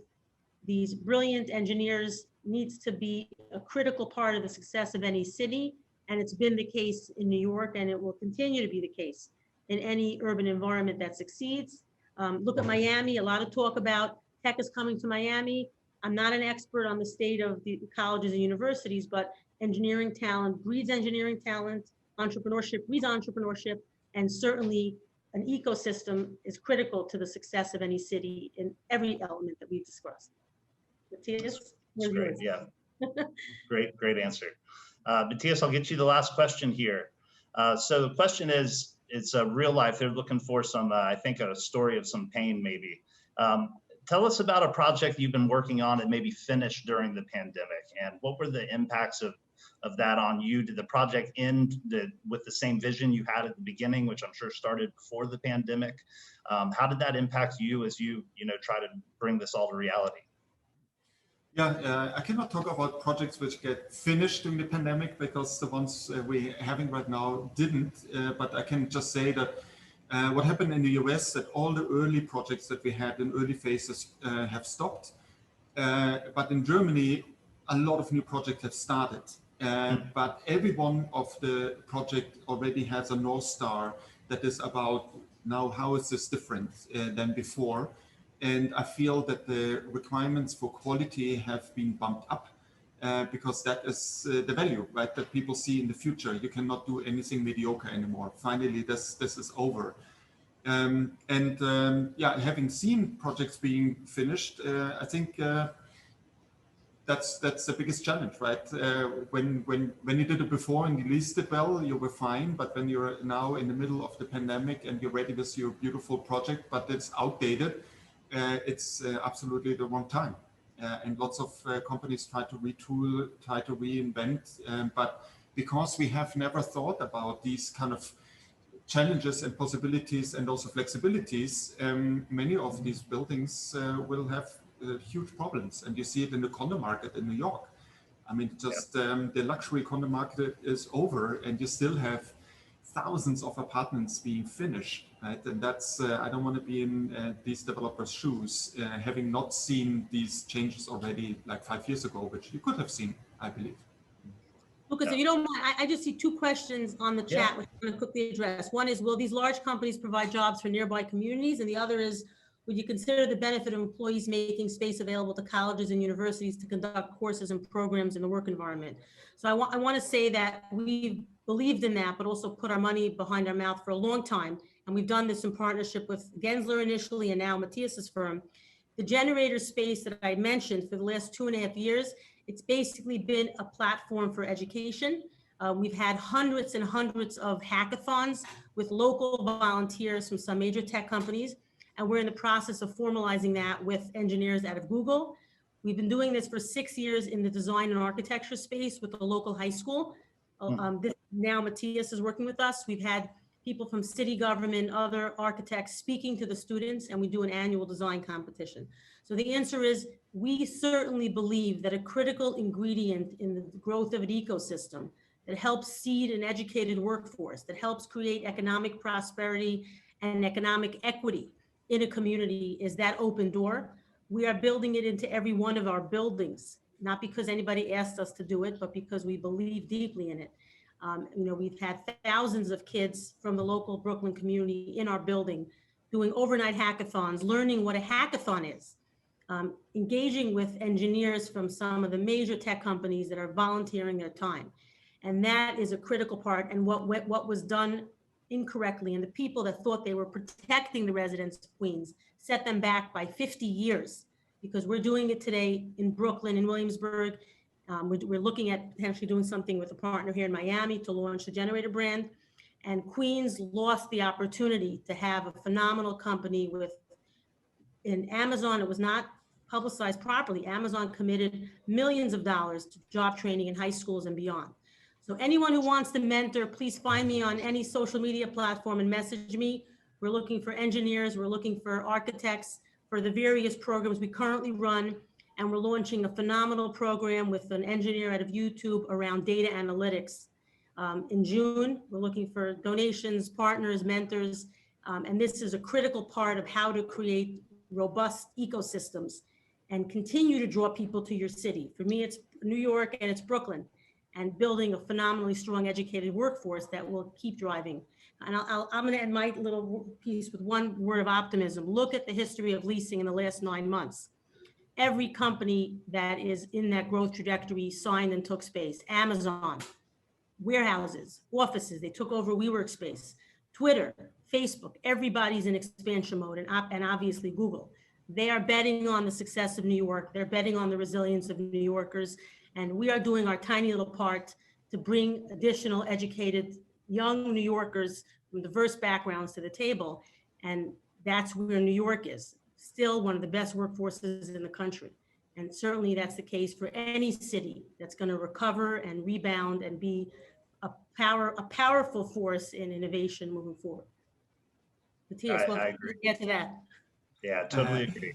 these brilliant engineers needs to be a critical part of the success of any city. And it's been the case in New York, and it will continue to be the case in any urban environment that succeeds. Look at Miami, a lot of talk about tech is coming to Miami. I'm not an expert on the state of the colleges and universities, but engineering talent breeds engineering talent, entrepreneurship breeds entrepreneurship, and certainly an ecosystem is critical to the success of any city in every element that we've discussed. Matthias? That's great, yeah. Great answer. Matthias, I'll get you the last question here. So the question is, it's a real life. They're looking for some, I think, a story of some pain, maybe. Tell us about a project you've been working on that maybe finished during the pandemic, and what were the impacts of that on you? Did the project end with the same vision you had at the beginning, which I'm sure started before the pandemic? How did that impact you as you try to bring this all to reality? Yeah, I cannot talk about projects which get finished during the pandemic because the ones we're having right now didn't. But I can just say that what happened in the US, that all the early projects that we had in early phases have stopped. But in Germany, a lot of new projects have started. But every one of the project already has a North Star that is about now, how is this different than before? And I feel that the requirements for quality have been bumped up because that is the value, right? That people see in the future. You cannot do anything mediocre anymore. Finally, this is over. Yeah, having seen projects being finished, I think that's the biggest challenge, right? When you did it before and you leased it well, you were fine. But when you're now in the middle of the pandemic and you're ready with your beautiful project, but it's outdated, it's absolutely the wrong time. And lots of companies try to retool, try to reinvent, but because we have never thought about these kind of challenges and possibilities and also flexibilities, many of these buildings will have huge problems. And you see it in the condo market in New York. I mean, just the luxury condo market is over and you still have thousands of apartments being finished, right? And that's, I don't want to be in these developers' shoes, having not seen these changes already like 5 years ago, which you could have seen, I believe. Lucas, if you don't mind, I just see two questions on the chat, which I'm going to quickly address. One is, will these large companies provide jobs for nearby communities? And the other is, would you consider the benefit of employees making space available to colleges and universities to conduct courses and programs in the work environment? So I want to say that we've believed in that, but also put our money behind our mouth for a long time. And we've done this in partnership with Gensler initially, and now Matthias's firm. The generator space that I mentioned for the last 2.5 years, it's basically been a platform for education. We've had hundreds and hundreds of hackathons with local volunteers from some major tech companies. And we're in the process of formalizing that with engineers out of Google. We've been doing this for 6 years in the design and architecture space with the local high school. Now Matthias is working with us. We've had people from city government, other architects speaking to the students, and we do an annual design competition. So the answer is, we certainly believe that a critical ingredient in the growth of an ecosystem that helps seed an educated workforce, that helps create economic prosperity and economic equity in a community is that open door. We are building it into every one of our buildings, not because anybody asked us to do it, but because we believe deeply in it. We've had thousands of kids from the local Brooklyn community in our building doing overnight hackathons, learning what a hackathon is, engaging with engineers from some of the major tech companies that are volunteering their time. And that is a critical part. And what was done incorrectly, and the people that thought they were protecting the residents of Queens set them back by 50 years, because we're doing it today in Brooklyn, in Williamsburg. We're looking at potentially doing something with a partner here in Miami to launch the generator brand. And Queens lost the opportunity to have a phenomenal company in Amazon. It was not publicized properly. Amazon committed millions of dollars to job training in high schools and beyond. So anyone who wants to mentor, please find me on any social media platform and message me. We're looking for engineers. We're looking for architects for the various programs we currently run. And we're launching a phenomenal program with an engineer out of YouTube around data analytics. In June, we're looking for donations, partners, mentors. And this is a critical part of how to create robust ecosystems and continue to draw people to your city. For me, it's New York and it's Brooklyn, and building a phenomenally strong educated workforce that will keep driving. And I'm going to end my little piece with one word of optimism. Look at the history of leasing in the last 9 months. Every company that is in that growth trajectory signed and took space. Amazon, warehouses, offices, they took over WeWork space. Twitter, Facebook, everybody's in expansion mode, and obviously Google. They are betting on the success of New York. They're betting on the resilience of New Yorkers. And we are doing our tiny little part to bring additional educated young New Yorkers from diverse backgrounds to the table. And that's where New York is, still one of the best workforces in the country. And certainly that's the case for any city that's going to recover and rebound and be a powerful force in innovation moving forward. Matthias, I agree. Get to that. Yeah, totally agree.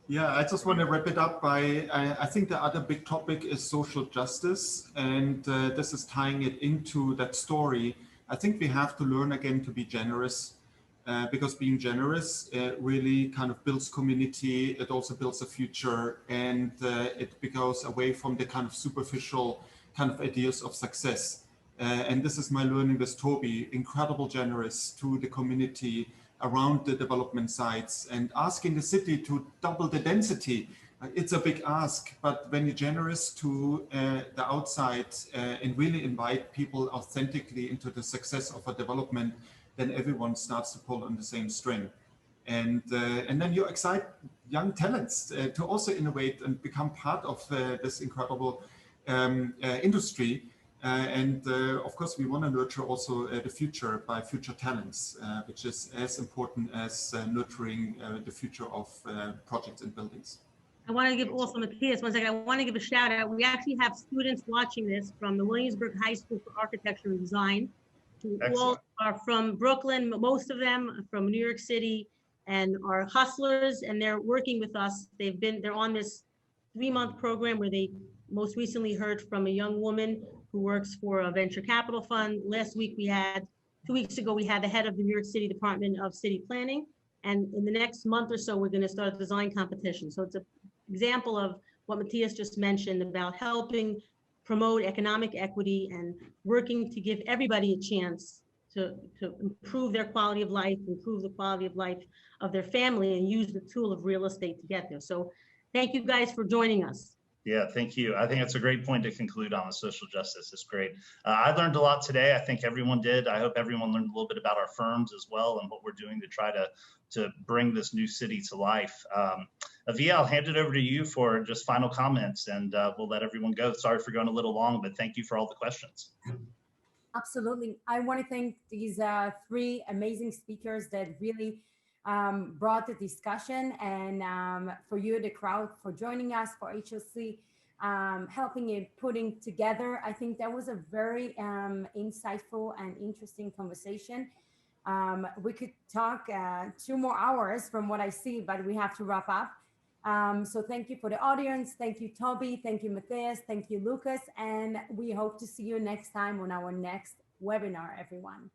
Yeah, I just want to wrap it up by, I think the other big topic is social justice, and this is tying it into that story. I think we have to learn again to be generous, because being generous really kind of builds community. It also builds a future, and it goes away from the kind of superficial kind of ideas of success. And this is my learning with Toby, incredible generous to the community around the development sites and asking the city to double the density. It's a big ask, but when you're generous to the outside and really invite people authentically into the success of a development, then everyone starts to pull on the same string. And then you excite young talents to also innovate and become part of this incredible industry. Of course, we want to nurture also the future by future talents, which is as important as nurturing the future of projects and buildings. I want to give also Matthias, one second, I want to give a shout out. We actually have students watching this from the Williamsburg High School for Architecture and Design, who all are from Brooklyn, most of them from New York City, and are hustlers, and they're working with us. They're on this 3-month program where they most recently heard from a young woman who works for a venture capital fund. Last week 2 weeks ago, we had the head of the New York City Department of City Planning. And in the next month or so, we're going to start a design competition. So it's an example of what Matthias just mentioned about helping promote economic equity and working to give everybody a chance to improve their quality of life, improve the quality of life of their family, and use the tool of real estate to get there. So thank you guys for joining us. Yeah, thank you. I think it's a great point to conclude on with social justice. It's great. I learned a lot today. I think everyone did. I hope everyone learned a little bit about our firms as well and what we're doing to try to bring this new city to life. Avia, I'll hand it over to you for just final comments, and we'll let everyone go. Sorry for going a little long, but thank you for all the questions. Absolutely. I want to thank these 3 amazing speakers that really brought the discussion, and for you, the crowd, for joining us, for HLC, helping it putting together. I think that was a very insightful and interesting conversation. We could talk 2 more hours from what I see, but we have to wrap up. So thank you for the audience. Thank you, Toby. Thank you, Matthias. Thank you, Lucas. And we hope to see you next time on our next webinar, everyone.